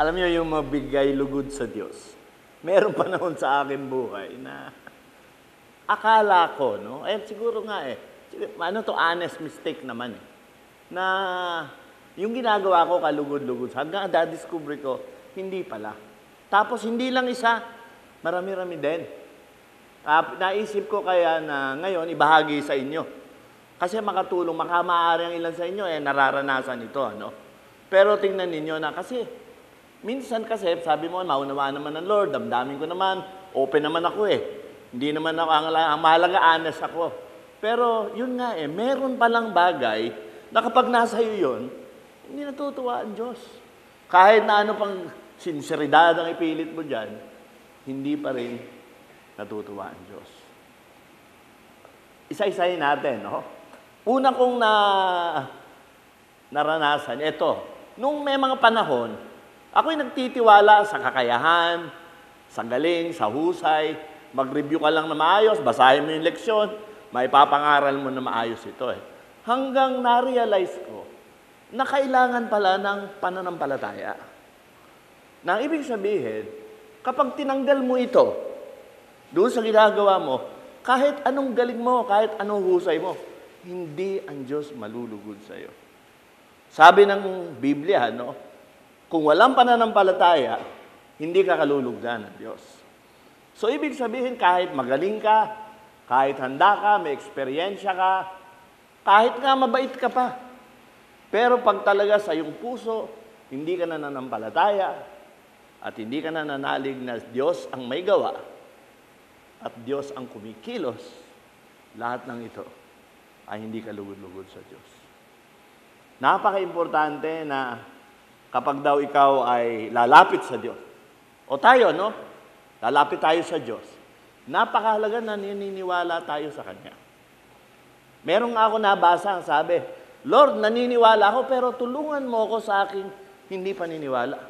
Alam niyo yung mabigay lugod sa Diyos. Meron panahon sa aking buhay na akala ko, no? Eh, siguro nga ano to, honest mistake naman na yung ginagawa ko kalugod-lugod, hanggang da-discover ko, hindi pala. Tapos hindi lang isa, marami-rami din. Naisip ko kaya na ngayon, ibahagi sa inyo. Kasi makatulong, maaari ang ilan sa inyo, nararanasan ito, ano? Pero tingnan ninyo na kasi, minsan kasi, sabi mo, maunawaan naman ng Lord, damdamin ko naman, open naman ako Hindi naman ako, ang mahalaga, honest ako. Pero yun nga meron palang bagay na kapag nasa iyo yun, hindi natutuwa ang Diyos. Kahit na ano pang sinseridad ang ipilit mo dyan, hindi pa rin natutuwa ang Diyos. Isa-isahin natin, no? Una kong naranasan, nung may mga panahon, ako'y nagtitiwala sa kakayahan, sa galing, sa husay, mag-review ka lang na maayos, basahin mo yung leksyon, maipapangaral mo na maayos ito Hanggang na-realize ko na kailangan pala ng pananampalataya. Na ang ibig sabihin, kapag tinanggal mo ito, doon sa ginagawa mo, kahit anong galing mo, kahit anong husay mo, hindi ang Diyos malulugod sa iyo. Sabi ng Biblia, no? Kung walang pananampalataya, hindi ka kalulugdan ng Diyos. So, ibig sabihin, kahit magaling ka, kahit handa ka, may eksperyensya ka, kahit nga mabait ka pa, pero pag talaga sa iyong puso, hindi ka nananampalataya, at hindi ka nananalig na Diyos ang may gawa, at Diyos ang kumikilos, lahat ng ito ay hindi ka lugod-lugod sa Diyos. Napaka-importante na kapag daw ikaw ay lalapit sa Diyos, o tayo, no? Lalapit tayo sa Diyos. Napakahalaga na naniniwala tayo sa Kanya. Meron nga ako nabasa, sabi, Lord, naniniwala ako, pero tulungan mo ako sa aking hindi paniniwala.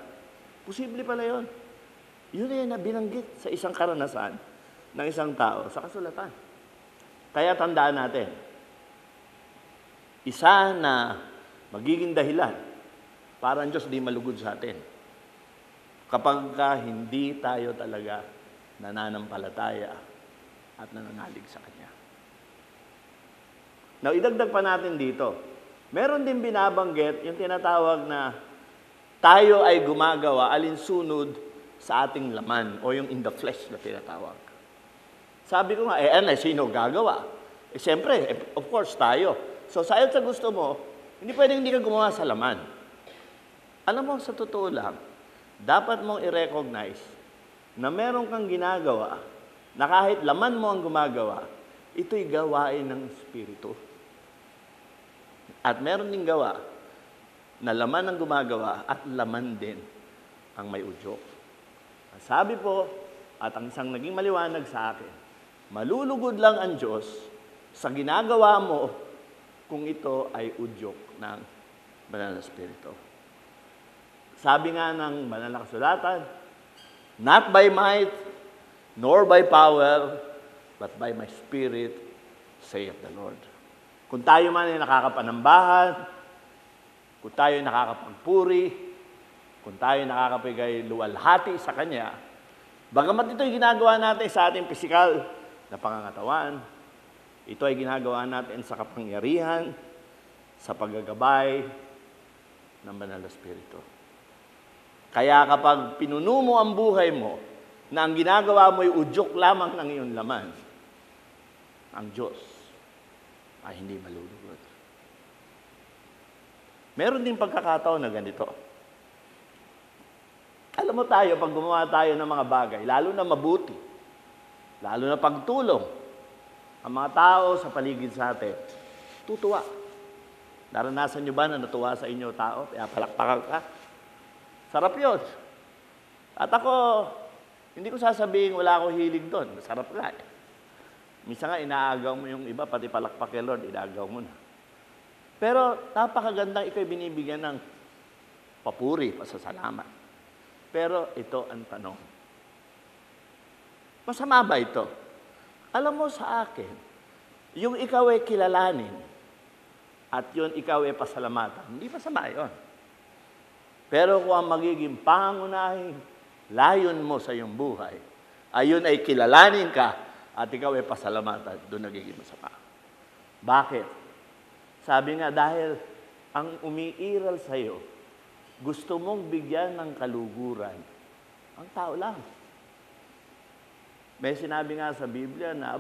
Posible pala yun. Yun na binanggit sa isang karanasan ng isang tao sa kasulatan. Kaya tandaan natin, isa na magiging dahilan para ang Diyos di malugod sa atin. Kapag hindi tayo talaga nananampalataya at nananalig sa Kanya. Now, idagdag pa natin dito. Meron din binabanggit yung tinatawag na tayo ay gumagawa alinsunod sa ating laman o yung in the flesh na tinatawag. Sabi ko nga, sino gagawa? Siyempre, of course, tayo. So, sa gusto mo, hindi pwedeng hindi ka gumawa sa laman. Alam mo, sa totoo lang, dapat mong i-recognize na meron kang ginagawa na kahit laman mo ang gumagawa, ito'y gawain ng Espiritu. At meron ding gawa na laman ang gumagawa at laman din ang may udyok. Sabi po, at ang isang naging maliwanag sa akin, malulugod lang ang Diyos sa ginagawa mo kung ito ay udyok ng Banal na Espiritu. Sabi nga ng Banal na Kasulatan, not by might, nor by power, but by my Spirit, saith the Lord. Kung tayo man ay nakakapanambahan, kung tayo ay nakakapagpuri, kung tayo ay nakakapigay luwalhati sa Kanya, bagamat ito ay ginagawa natin sa ating pisikal na pangangatawan, ito ay ginagawa natin sa kapangyarihan, sa paggagabay ng Banal na Espiritu. Kaya kapag pinuno mo ang buhay mo, na ang ginagawa mo ay udyok lamang ng iyong laman, ang Diyos ay hindi malulugod. Meron din pagkakataon na ganito. Alam mo tayo, pag gumawa tayo ng mga bagay, lalo na mabuti, lalo na pagtulong, ang mga tao sa paligid sa atin, tutuwa. Naranasan nyo ba na natuwa sa inyo tao? Kaya palakpakan ka? Sarap yun. At ako, hindi ko sasabihin wala akong hilig doon. Sarap nga Minsan nga, inaagaw mo yung iba, pati palakpak kay Lord, inaagaw mo na. Pero napakagandang ikaw binibigyan ng papuri, pasasalamat. Pero ito ang tanong. Masama ba ito? Alam mo sa akin, yung ikaw ay kilalanin at yun ikaw ay pasalamatan, hindi masama yun. Pero kung ang magiging pangunahing layon mo sa iyong buhay, ayun ay kilalanin ka at ikaw ay pasalamatan, doon nagiging masama. Bakit? Sabi nga, dahil ang umiiral sa iyo, gusto mong bigyan ng kaluguran, ang tao lang. May sinabi nga sa Biblia na,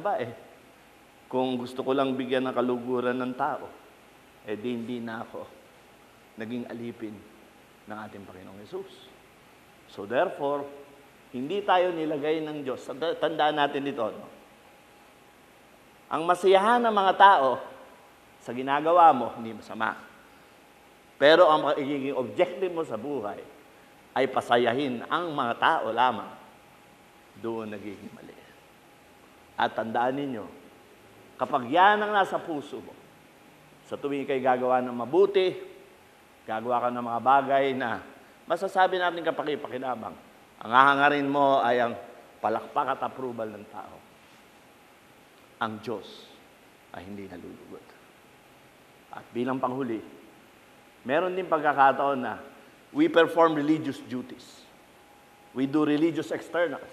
kung gusto ko lang bigyan ng kaluguran ng tao, hindi na ako naging alipin ng ating Panginoong Hesus. So therefore, hindi tayo nilagay ng Diyos. Tandaan natin ito. No? Ang masiyahan ng mga tao sa ginagawa mo, hindi masama. Pero ang magiging objective mo sa buhay ay pasayahin ang mga tao lamang. Doon nagiging mali. At tandaan ninyo, kapag yan ang nasa puso mo, sa tuwing ikay gagawa ng mabuti, gagawa ka ng mga bagay na masasabi natin kapakipakinabang, ang hahangarin mo ay ang palakpak at approval ng tao. Ang Diyos ay hindi nalulugod. At bilang panghuli, meron din pagkakataon na we perform religious duties. We do religious externals.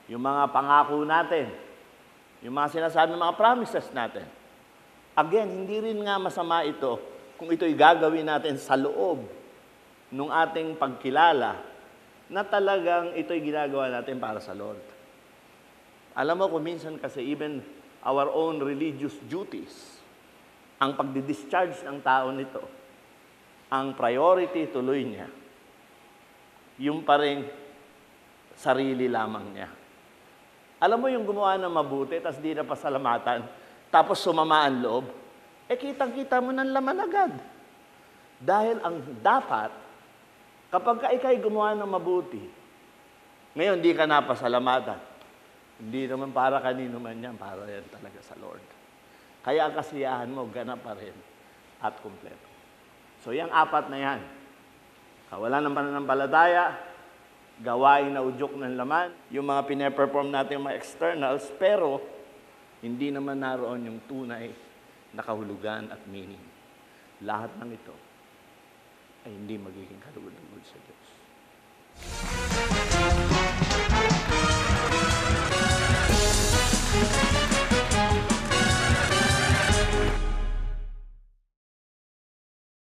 Yung mga pangako natin, yung mga sinasabi, mga promises natin. Again, hindi rin nga masama ito kung ito'y gagawin natin sa loob ng ating pagkilala na talagang ito'y ginagawa natin para sa Lord. Alam mo kung minsan kasi even our own religious duties, ang pagdi-discharge ng tao nito, ang priority tuloy niya, yung pareng sarili lamang niya. Alam mo yung gumawa ng mabuti, tapos di na pasalamatan, tapos sumama ang loob, kitang-kita mo ng laman agad. Dahil ang dapat, kapag ka ikay gumawa ng mabuti, ngayon di ka napasalamatan, hindi naman para kanino man yan, para yan talaga sa Lord. Kaya ang kasiyahan mo, ganap pa rin at kumpleto. So yung apat na yan, kawalan ng pananampalataya, gawain na udyok ng laman, yung mga pine-perform natin mga externals, pero hindi naman naroon yung tunay na kahulugan at meaning. Lahat ng ito ay hindi magiging kalugod-lugod sa Diyos.